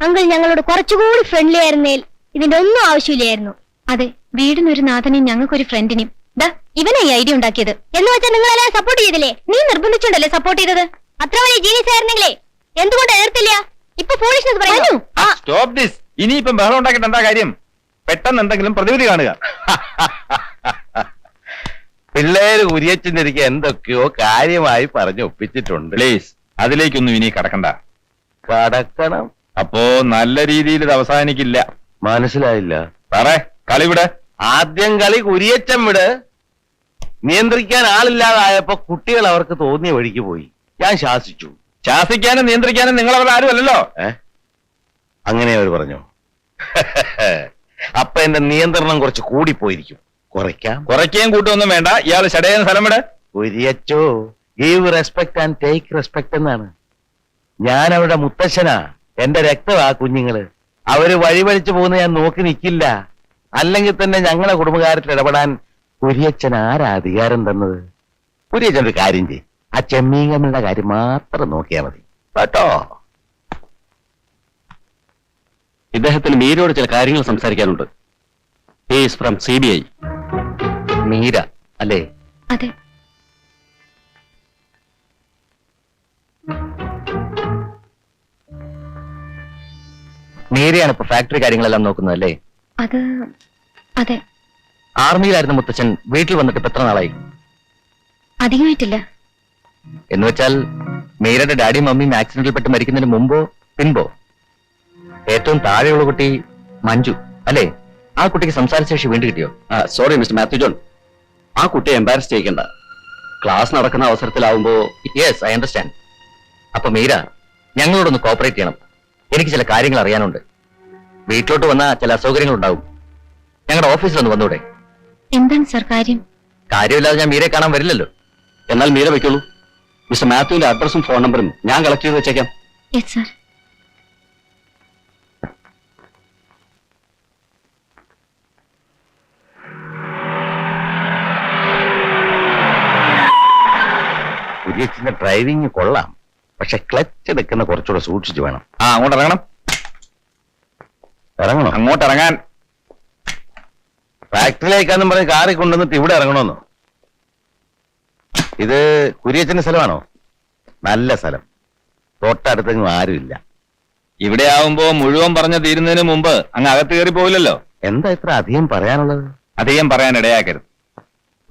അങ്കിൾ ഞങ്ങളോട് കുറച്ചുകൂടി ഫ്രണ്ട്ലി ആയിരുന്നേൽ ഇതിന്റെ ഒന്നും ആവശ്യമില്ലായിരുന്നു. അതെ, വീടിനൊരു നാഥനെയും ഞങ്ങൾക്കൊരു ഫ്രണ്ടിനെയും. ദാ ഇവനെ ഈ ഐഡിയ ഉണ്ടാക്കിയത്. എന്ന് വെച്ചാൽ നിങ്ങളെല്ലാം സപ്പോർട്ട് ചെയ്തില്ലേ? നീ നിർബന്ധിച്ചുണ്ടല്ലേ സപ്പോർട്ട് ചെയ്തത്? അത്ര വലിയ ജീനിയസ് ആയിരുന്നെങ്കിലേ എന്തുകൊണ്ട് എതിർത്തില്ല? ഇപ്പൊ ഫോളിഷ്നെസ് പറയുന്നു. Stop this. ഇനിയിപ്പം ബഹളം ഉണ്ടാക്കിയിട്ട് എന്താ കാര്യം? പെട്ടെന്ന് എന്തെങ്കിലും പ്രതിവിധി കാണുക. പിള്ളേര് കുരിയച്ചിരിക്കെ എന്തൊക്കെയോ കാര്യമായി പറഞ്ഞു ഒപ്പിച്ചിട്ടുണ്ട്. പ്ലീസ്, അതിലേക്കൊന്നും ഇനി കടക്കണ്ട. കടക്കണം. അപ്പോ നല്ല രീതിയിൽ ഇത് അവസാനിക്കില്ല. മനസ്സിലായില്ല സാറേ, കളി വിടെ. ആദ്യം കളി കുരിയച്ചൻ വിട്. നിയന്ത്രിക്കാൻ ആളില്ലാതായപ്പോ കുട്ടികൾ അവർക്ക് തോന്നിയ വഴിക്ക് പോയി. ഞാൻ ശാസിച്ചു. ശാസിക്കാനും നിയന്ത്രിക്കാനും നിങ്ങൾ അവർ ആരും അല്ലല്ലോ. അങ്ങനെ അവർ പറഞ്ഞു. അപ്പൊ എന്റെ നിയന്ത്രണം കുറച്ച് കൂടിപ്പോയിരിക്കും. കുറയ്ക്കാം. കുറയ്ക്കുകയും കൂട്ടുമൊന്നും വേണ്ട. ഇയാൾ ഷടയുന്ന സ്ഥലം വിടെ. കുരിയച്ചോ, give respect and take respect എന്നാണ്. ഞാൻ അവരുടെ മുത്തശ്ശനാ. എന്റെ രക്തമാ കുഞ്ഞുങ്ങള്. അവര് വഴിവഴിച്ചു പോകുന്ന ഞാൻ നോക്കി നിൽക്കില്ല. അല്ലെങ്കിൽ തന്നെ ഞങ്ങളെ കുടുംബകാര്യത്തിൽ ഇടപെടാൻ കുരിയച്ചൻ ആരാ അധികാരം തന്നത്? കുരിയച്ചൻ ഒരു കാര്യം ചെയ്യും. ആ ചെമ്മീങ്കമ്മയുടെ കാര്യം മാത്രം നോക്കിയാൽ മതി കേട്ടോ. ഇദ്ദേഹത്തിന് മീരയോട് ചില കാര്യങ്ങൾ സംസാരിക്കാനുണ്ട്. He's from CBI. മീര അല്ലേ? അതെ. മേരിയാണ് ഇപ്പൊ ഫാക്ടറി കാര്യങ്ങളെല്ലാം നോക്കുന്നത് അല്ലേ? അത് അതെ. ആർമിയിലായിരുന്ന മുത്തച്ഛൻ വീട്ടിൽ വന്നിട്ട് ഇപ്പൊ എത്ര നാളായി? അധികമായിട്ടില്ല. എന്ന് വെച്ചാൽ മീരയുടെ ഡാഡിയും മമ്മിയും ആക്സിഡന്റിൽ പെട്ട് മരിക്കുന്നതിന് മുമ്പോ പിൻപോ? ഏറ്റവും താഴെയുള്ള കുട്ടി മഞ്ജു അല്ലേ? ആ കുട്ടിക്ക് സംസാരശേഷി വീണ്ടും കിട്ടിയോ? സോറി മിസ്റ്റർ മാത്യു ജോൺ, ആ കുട്ടിയെ എംബാരസ് ചെയ്യിക്കണ്ട. ക്ലാസ് നടക്കുന്ന അവസരത്തിലാവുമ്പോ. Yes, I understand. അപ്പൊ മീര ഞങ്ങളോടൊന്ന് കോപ്പറേറ്റ് ചെയ്യണം. എനിക്ക് ചില കാര്യങ്ങൾ അറിയാനുണ്ട്. വീട്ടിലോട്ട് വന്ന ചില അസൗകര്യങ്ങൾ ഉണ്ടാവും. ഞങ്ങളുടെ ഓഫീസിലൊന്ന് വന്നൂടെ? എന്താണ് സർ കാര്യം? കാര്യമില്ലാതെ ഞാൻ മീരയെ കാണാൻ വരില്ലല്ലോ. എന്നാൽ മീര വെക്കുള്ളൂ. മിസ്റ്റർ മാത്യുവിന്റെ അഡ്രസ്സും ഫോൺ നമ്പറും ഞാൻ കളക്ട് ചെയ്ത് വെച്ചേക്കാം. Yes sir. കുര്യച്ചിന്റെ ഡ്രൈവിംഗ് കൊള്ളാം, പക്ഷെ ക്ലച്ച് എടുക്കുന്ന കുറച്ചുകൂടെ സൂക്ഷിച്ചു വേണം. അങ്ങോട്ട് ഇറങ്ങണം. ഇറങ്ങണോ? അങ്ങോട്ട് ഇറങ്ങാൻ. ഫാക്ടറിയിലേക്കാന്നും പറഞ്ഞ് കാറിൽ കൊണ്ടുവന്നിട്ട് ഇവിടെ ഇറങ്ങണമെന്നോ? ഇത് കുര്യച്ചന്റെ സ്ഥലമാണോ? നല്ല സ്ഥലം, തൊട്ടടുത്തെങ്ങും ആരുമില്ല. ഇവിടെ ആവുമ്പോ മുഴുവൻ പറഞ്ഞു തീരുന്നതിന് മുമ്പ് അങ്ങ് അകത്ത് കയറി പോവില്ലല്ലോ. എന്താ ഇത്ര അധികം പറയാനുള്ളത്? അധികം പറയാൻ ഇടയാക്കരുത്.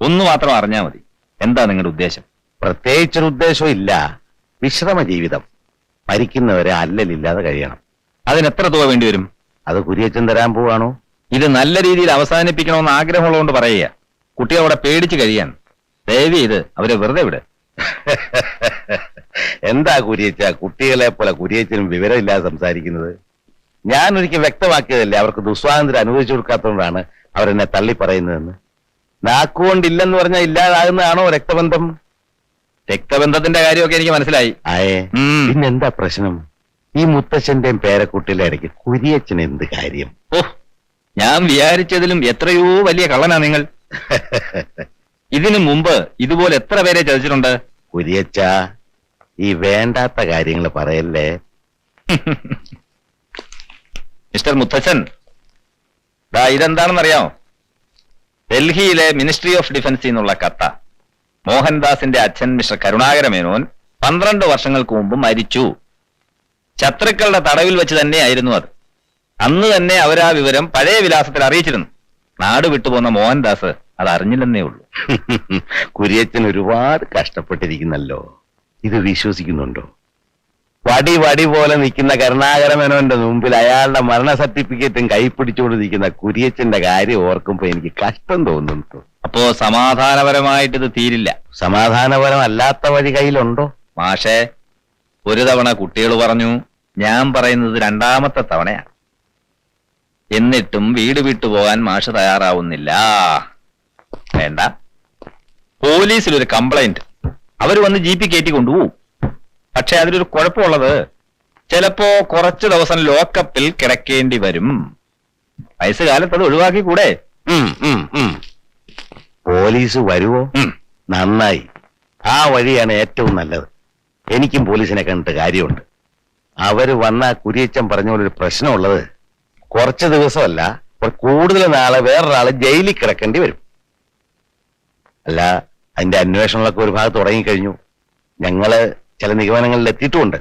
ഒന്ന് മാത്രം അറിഞ്ഞാൽ മതി. എന്താ നിങ്ങളുടെ ഉദ്ദേശം? പ്രത്യേകിച്ചൊരു ഉദ്ദേശവും ഇല്ല. വിശ്രമ ജീവിതം. മരിക്കുന്നവരെ അല്ലലില്ലാതെ കഴിയണം. അതിന് എത്ര തുക വേണ്ടി വരും? അത് കുര്യച്ചൻ തരാൻ പോവാണോ? ഇത് നല്ല രീതിയിൽ അവസാനിപ്പിക്കണമെന്ന് ആഗ്രഹമുള്ളതുകൊണ്ട് പറയുക. കുട്ടികളവിടെ പേടിച്ച് കഴിയാൻ. ദയവ് ചെയ്ത് അവരെ വെറുതെ വിട്. എന്താ കുര്യച്ച കുട്ടികളെ പോലെ കുര്യച്ചനും വിവരമില്ലാതെ സംസാരിക്കുന്നത്? ഞാൻ ഒരിക്കൽ വ്യക്തമാക്കിയതല്ലേ അവർക്ക് ദുസ്വാതന്ത്ര്യം അനുവദിച്ചു കൊടുക്കാത്തതുകൊണ്ടാണ് അവരെന്നെ തള്ളി പറയുന്നതെന്ന്. നാക്കുകൊണ്ടില്ലെന്ന് പറഞ്ഞാൽ ഇല്ലാതാകുന്നതാണോ രക്തബന്ധം? രക്തബന്ധത്തിന്റെ കാര്യമൊക്കെ എനിക്ക് മനസ്സിലായി. ആയേ, പിന്നെന്താ പ്രശ്നം? ഈ മുത്തച്ഛന്റെയും പേരക്കുട്ടിയുടെ ഇടയ്ക്ക് കുര്യച്ചന് എന്ത് കാര്യം? ഓഹ്, ഞാൻ വിചാരിച്ചതിലും എത്രയോ വലിയ കള്ളനാ നിങ്ങൾ. ഇതിനു മുമ്പ് ഇതുപോലെ എത്ര പേരെ ചതിച്ചിട്ടുണ്ട്? കുര്യച്ച, ഈ വേണ്ടാത്ത കാര്യങ്ങൾ പറയല്ലേ. മിസ്റ്റർ മുത്തച്ഛൻ, ഇതെന്താണെന്നറിയാമോ? ഡൽഹിയിലെ മിനിസ്ട്രി ഓഫ് ഡിഫൻസിൽ നിന്നുള്ള കത്ത. മോഹൻദാസിന്റെ അച്ഛൻ മിസ്റ്റർ കരുണാകര മേനോൻ 12 വർഷങ്ങൾക്ക് മുമ്പ് മരിച്ചു. ശത്രുക്കളുടെ തടവിൽ വെച്ച് തന്നെയായിരുന്നു അത്. അന്ന് തന്നെ അവരാ വിവരം പഴയ വിലാസത്തിൽ അറിയിച്ചിരുന്നു. നാട് വിട്ടുപോന്ന മോഹൻദാസ് അത് അറിഞ്ഞില്ലെന്നേ ഉള്ളൂ. കുര്യച്ചൻ ഒരുപാട് കഷ്ടപ്പെട്ടിരിക്കുന്നല്ലോ. ഇത് വിശ്വസിക്കുന്നുണ്ടോ? വടി വടി പോലെ നിൽക്കുന്ന കരുണാകര മേനോന്റെ മുമ്പിൽ അയാളുടെ മരണ സർട്ടിഫിക്കറ്റും കൈപ്പിടിച്ചുകൊണ്ട് നിൽക്കുന്ന കുര്യച്ചന്റെ കാര്യം ഓർക്കുമ്പോ എനിക്ക് കഷ്ടം തോന്നുന്നു. അപ്പോ സമാധാനപരമായിട്ട് ഇത് തീരില്ല. സമാധാനപരമല്ലാത്ത വഴി കയ്യിലുണ്ടോ? മാഷേ, ഒരു തവണ കുട്ടികൾ പറഞ്ഞു, ഞാൻ പറയുന്നത് 2ാമത്തെ തവണയാണ്. എന്നിട്ടും വീട് വിട്ടുപോകാൻ മാഷ് തയ്യാറാവുന്നില്ല. വേണ്ട, പോലീസിലൊരു കംപ്ലൈന്റ്. അവർ വന്ന് ജീപ്പി കയറ്റി കൊണ്ടുപോകും. പക്ഷെ അതിലൊരു കുഴപ്പമുള്ളത്, ചിലപ്പോ കുറച്ചു ദിവസം ലോക്കപ്പിൽ കിടക്കേണ്ടി വരും. വയസ്സുകാലത്ത് അത് ഒഴിവാക്കി കൂടെ? പോലീസ് വരുവോ? നന്നായി. ആ വഴിയാണ് ഏറ്റവും നല്ലത്. എനിക്കും പോലീസിനെ കണ്ടിട്ട് കാര്യമുണ്ട്. അവര് വന്ന കുര്യച്ചൻ പറഞ്ഞ പോലെ ഒരു പ്രശ്നമുള്ളത്, കുറച്ച് ദിവസമല്ല, കൂടുതൽ നാളെ വേറൊരാള് ജയിലിൽ കിടക്കേണ്ടി വരും. അല്ല, അതിന്റെ അന്വേഷണങ്ങളൊക്കെ ഒരു ഭാഗത്ത് തുടങ്ങിക്കഴിഞ്ഞു. ഞങ്ങള് ചില നിഗമനങ്ങളിൽ എത്തിയിട്ടുമുണ്ട്.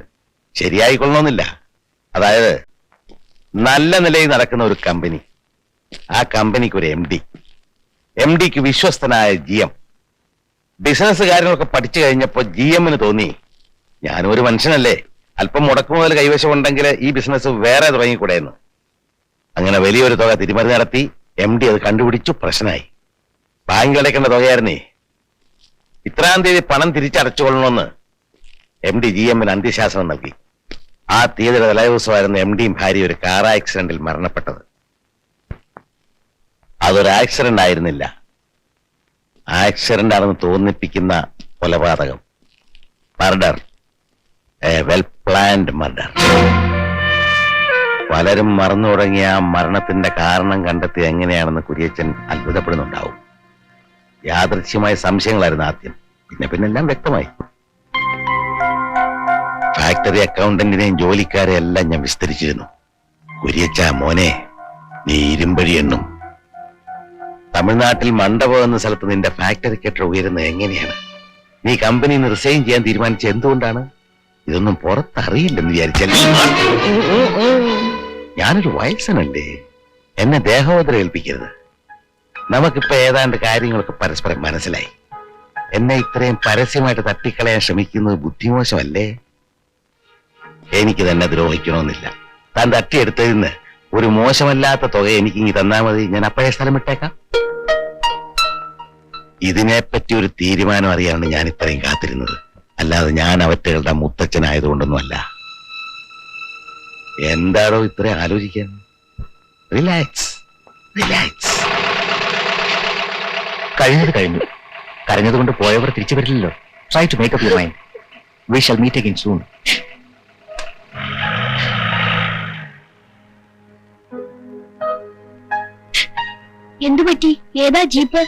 ശരിയായിക്കൊള്ളണമെന്നില്ല. അതായത് നല്ല നിലയിൽ നടക്കുന്ന ഒരു കമ്പനി, ആ കമ്പനിക്ക് ഒരു എം ഡിക്ക് വിശ്വസ്തനായ GM. ബിസിനസ് കാര്യങ്ങളൊക്കെ പഠിച്ചു കഴിഞ്ഞപ്പോ GMന് തോന്നി, ഞാനും ഒരു മനുഷ്യനല്ലേ, അല്പം മുടക്കുമുതൽ കൈവശമുണ്ടെങ്കിൽ ഈ ബിസിനസ് വേറെ തുടങ്ങിക്കൂടെയെന്ന്. അങ്ങനെ വലിയൊരു തുക തിരിമറി നടത്തി. MD അത് കണ്ടുപിടിച്ചു. പ്രശ്നമായി. ബാങ്ക് അടയ്ക്കേണ്ട തുകയായിരുന്നേ. ഇത്രാം തീയതി പണം തിരിച്ചടച്ചുകൊള്ളണമെന്ന് MD GMന് അന്ത്യശാസനം നൽകി. ആ തീയതിയുടെ തലേദിവസമായിരുന്നു MDയും ഭാര്യ ഒരു കാർ ആക്സിഡന്റിൽ മരണപ്പെട്ടത്. അതൊരു ആക്സിഡന്റ് ആയിരുന്നില്ല. ആക്സിഡന്റ് ആണെന്ന് തോന്നിപ്പിക്കുന്ന കൊലപാതകം. Murder. A well planned murder. പലരും മറന്നു തുടങ്ങിയ ആ മരണത്തിന്റെ കാരണം കണ്ടെത്തി എങ്ങനെയാണെന്ന് കുര്യച്ചൻ അത്ഭുതപ്പെടുന്നുണ്ടാവും. യാദൃശ്യമായ സംശയങ്ങളായിരുന്നു ആദ്യം, പിന്നെല്ലാം വ്യക്തമായി. ഫാക്ടറി അക്കൗണ്ടന്റിനെയും ജോലിക്കാരെ എല്ലാം ഞാൻ വിസ്തരിച്ചിരുന്നു. കുര്യച്ച മോനെ, നീ ഇരുമ്പഴി എണ്ണും. തമിഴ്നാട്ടിൽ മണ്ഡപം എന്ന സ്ഥലത്ത് നിന്റെ ഫാക്ടറി കെട്ടിടം ഉയരുന്നത് എങ്ങനെയാണ്? നീ കമ്പനിയിൽ നിന്ന് റിസൈൻ ചെയ്യാൻ തീരുമാനിച്ച എന്തുകൊണ്ടാണ്? ഇതൊന്നും പുറത്തറിയില്ലെന്ന് വിചാരിച്ചല്ലേ? ഞാനൊരു വയസ്സനല്ലേ, എന്നെ ദേഹോദരം ഏൽപ്പിക്കരുത്. നമുക്കിപ്പോ ഏതാണ്ട് കാര്യങ്ങളൊക്കെ പരസ്പരം മനസ്സിലായി. എന്നെ ഇത്രയും പരസ്യമായിട്ട് തട്ടിക്കളയാൻ ശ്രമിക്കുന്നത് ബുദ്ധിമോശമല്ലേ? എനിക്ക് തന്നെ ദ്രോഹിക്കണമെന്നില്ല. താൻ തട്ടിയെടുത്തതിന് ഒരു മോശമല്ലാത്ത തുക എനിക്ക് ഇങ്ങി തന്നാ മതി, ഞാൻ അപ്പോഴേ സ്ഥലം വിട്ടേക്കാം. ഇതിനെപ്പറ്റി ഒരു തീരുമാനം അറിയാനാണ് ഞാൻ ഇത്രയും കാത്തിരുന്നത്, അല്ലാതെ ഞാൻ അവറ്റകളുടെ മുത്തച്ഛനായതുകൊണ്ടൊന്നുമല്ല. എന്താണോ ഇത്രയും ആലോചിക്കാൻ? Relax relax. കഴിഞ്ഞത് കഴിഞ്ഞു. കരഞ്ഞതുകൊണ്ട് പോയവർ തിരിച്ചു വരില്ലല്ലോ. Try to make up your mind. We shall meet again soon. എന്തു പറ്റി? ഏതാ ജീപ്പ്?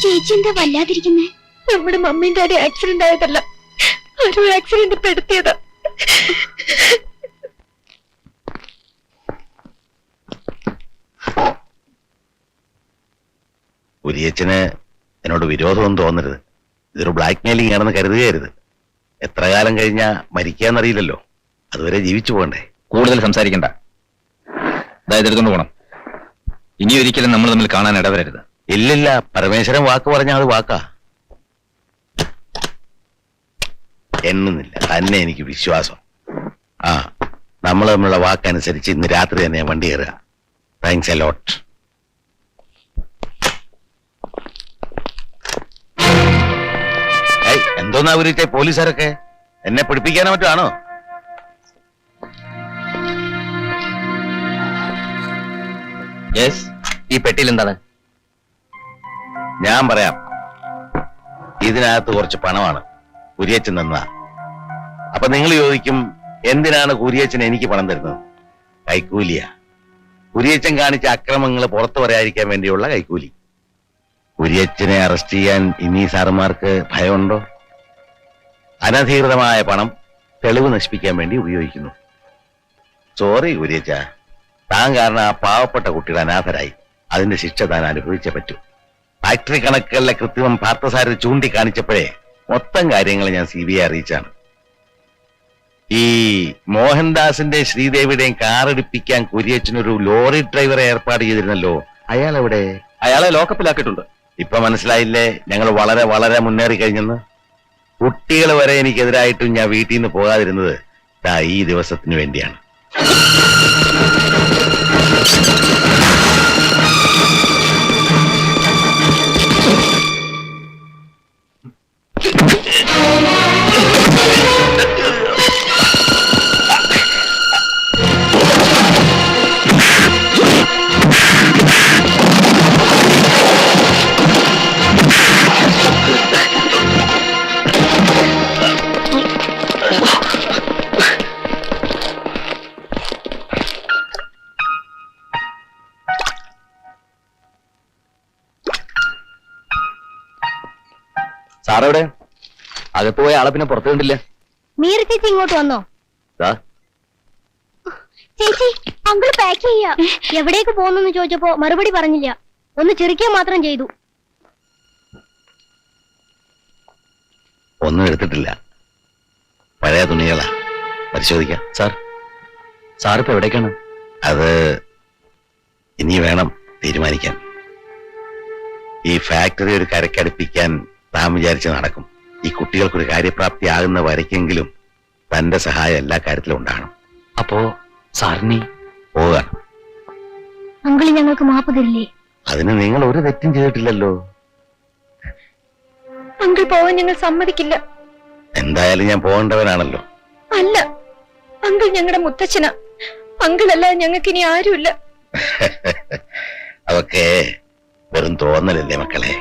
ചേച്ചി എന്താ വല്ലാതിരിക്കുന്നേ? നമ്മുടെ മമ്മീന്റെ ഡാഡി ആക്സിഡന്റ് ആയതല്ല, ഒരു ആക്സിഡന്റ് പെടുത്തിയതാ. കുരിയച്ചന് എന്നോട് വിരോധമൊന്നും തോന്നരുത്. ഇതൊരു ബ്ലാക്ക് മെയിലിംഗ് ആണെന്ന് കരുതുകയരുത്. എത്ര കാലം കഴിഞ്ഞാ മരിക്കാന്നറിയില്ലല്ലോ, അതുവരെ ജീവിച്ചു പോകണ്ടേ. കൂടുതൽ സംസാരിക്കണ്ട. അതായത് എടുത്തോണ്ട് പോകണം. ഇനി ഒരിക്കലും നമ്മൾ തമ്മിൽ കാണാൻ ഇടവരരുത്. ഇല്ലില്ല, പരമേശ്വരൻ വാക്ക് പറഞ്ഞാൽ അത് വാക്കാ. എണ്ണുന്നില്ല, തന്നെ എനിക്ക് വിശ്വാസം. ആ, നമ്മൾ തമ്മിലുള്ള വാക്കനുസരിച്ച് ഇന്ന് രാത്രി തന്നെ വണ്ടി കയറുക. Thanks a lot. എന്തോന്നാ അവരിത്തെ പോലീസുകാരൊക്കെ? എന്നെ പിടിപ്പിക്കാനോ മറ്റാണോ? യെസ്, ഈ പെട്ടിയിൽ എന്താണ്? ഞാൻ പറയാം. ഇതിനകത്ത് കുറച്ച് പണമാണ് കുരിയച്ചൻ തന്ന. അപ്പൊ നിങ്ങൾ ചോദിക്കും, എന്തിനാണ് കുരിയച്ചൻ എനിക്ക് പണം തരുന്നത്? കൈക്കൂലിയാ. കുരിയച്ചൻ കാണിച്ച അക്രമങ്ങൾ പുറത്തു പറയാതിരിക്കാൻ വേണ്ടിയുള്ള കൈക്കൂലി. കുരിയച്ചനെ അറസ്റ്റ് ചെയ്യാൻ ഇനി സാറുമാർക്ക് ഭയമുണ്ടോ? അനധികൃതമായ പണം തെളിവ് നശിപ്പിക്കാൻ വേണ്ടി ഉപയോഗിക്കുന്നു. സോറി കുരിയച്ച, താൻ കാരണം ആ പാവപ്പെട്ട കുട്ടികൾ അനാഥരായി. അതിന്റെ ശിക്ഷ താൻ അനുഭവിച്ചേ പറ്റൂ. ഫാക്ടറി കണക്കുകളിലെ കൃത്രിമം പാർത്ഥസാരഥി ചൂണ്ടിക്കാണിച്ചപ്പോഴേ മൊത്തം കാര്യങ്ങൾ ഞാൻ CBI അറിയിച്ചാണ്. ഈ മോഹൻദാസിന്റെ ശ്രീദേവിയുടെയും കാറെടുപ്പിക്കാൻ കുരിയച്ചനൊരു ലോറി ഡ്രൈവറെ ഏർപ്പാട് ചെയ്തിരുന്നല്ലോ, അയാൾ എവിടെ? അയാളെ ലോക്കപ്പിലാക്കിയിട്ടുണ്ട്. ഇപ്പൊ മനസ്സിലായില്ലേ ഞങ്ങൾ വളരെ വളരെ മുന്നേറി കഴിഞ്ഞെന്ന്? കുട്ടികൾ വരെ എനിക്കെതിരായിട്ടും ഞാൻ വീട്ടിൽ നിന്ന് പോകാതിരുന്നത് ഈ ദിവസത്തിന് വേണ്ടിയാണ്. സാറെവിടെ? അകത്ത് പോയ ആളെ പിന്നെ പുറത്തു കണ്ടില്ല. മീര ചേച്ചി ഇങ്ങോട്ട് വന്നോ? ദാ, ചേച്ചി, അങ്കിൾ പാക്ക് ചെയ്യാ. എവിടേക്ക് പോകുന്നു ചോദിച്ചപ്പോ മറുപടി പറഞ്ഞില്ല. ഒന്ന് ചെറുക്കിയാ മാത്രം ചെയ്തു. ഒന്നും എടുത്തിട്ടില്ല, പഴയ തുണികളാ. പരിശോധിക്കാം. സാറിപ്പോ എവിടേക്കാണ്? അത് ഇനി വേണം തീരുമാനിക്കാൻ. ഈ ഫാക്ടറി ഒരു കരക്കടുപ്പിക്കാൻ താൻ വിചാരിച്ച് നടക്കും. ഈ കുട്ടികൾക്കൊരു കാര്യപ്രാപ്തി ആകുന്ന വരയ്ക്കെങ്കിലും തന്റെ സഹായം എല്ലാ കാര്യത്തിലും ഉണ്ടാകണം. അപ്പോ സാറിനി പോകാം. അങ്കിൾ ഞങ്ങൾക്ക് മാപ്പ് തരില്ലേ? അതിന് നിങ്ങൾ ഒരു തെറ്റും ചെയ്തിട്ടില്ലല്ലോ. അങ്കിൾ പോവാൻ ഞങ്ങൾ സമ്മതിക്കില്ല. എന്തായാലും ഞാൻ പോകേണ്ടവനാണല്ലോ. അല്ല, അങ്കിൾ ഞങ്ങളുടെ മുത്തച്ഛനാ. അങ്കിൾ അല്ലാതെ ഞങ്ങൾക്ക് ഇനി ആരുമില്ല. അതൊക്കെ വെറും തോന്നലല്ലേ മക്കളെ.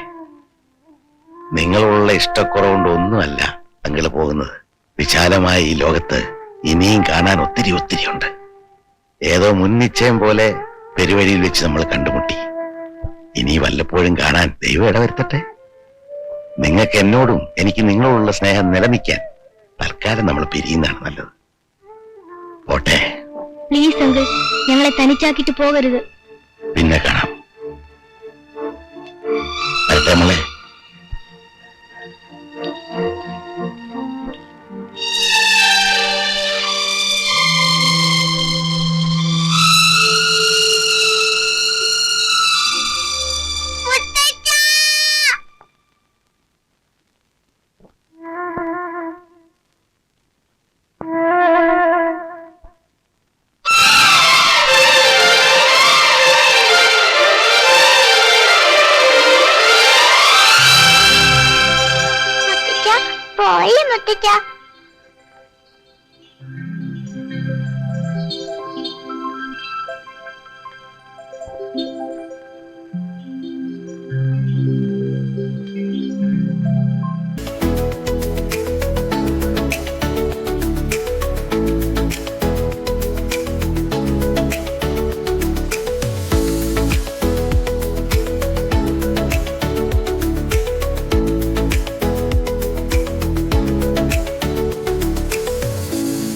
നിങ്ങളുള്ള ഇഷ്ടക്കുറവുകൊണ്ട് ഒന്നുമല്ല അങ്കിള് പോകുന്നത്. വിശാലമായ ഈ ലോകത്ത് ഇനിയും കാണാൻ ഒത്തിരി ഒത്തിരി ഉണ്ട്. ഏതോ മുൻനിശ്ചയം പോലെ പെരുവഴിയിൽ വെച്ച് നമ്മൾ കണ്ടുമുട്ടി. ഇനി വല്ലപ്പോഴും കാണാൻ ദൈവം ഇടവരുത്തട്ടെ. നിങ്ങൾക്ക് എന്നോടും എനിക്ക് നിങ്ങളോടുള്ള സ്നേഹം നിലനിൽക്കാൻ തൽക്കാലം നമ്മൾ പിരിയുന്നതാണ് നല്ലത്. പോട്ടെ. പ്ലീസ് അങ്കിൾ, ഞങ്ങളെ തനിച്ചാക്കിട്ട് പോകരുത്. പിന്നെ കാണാം. രമളെ, പോയി മുത്തച്ഛ.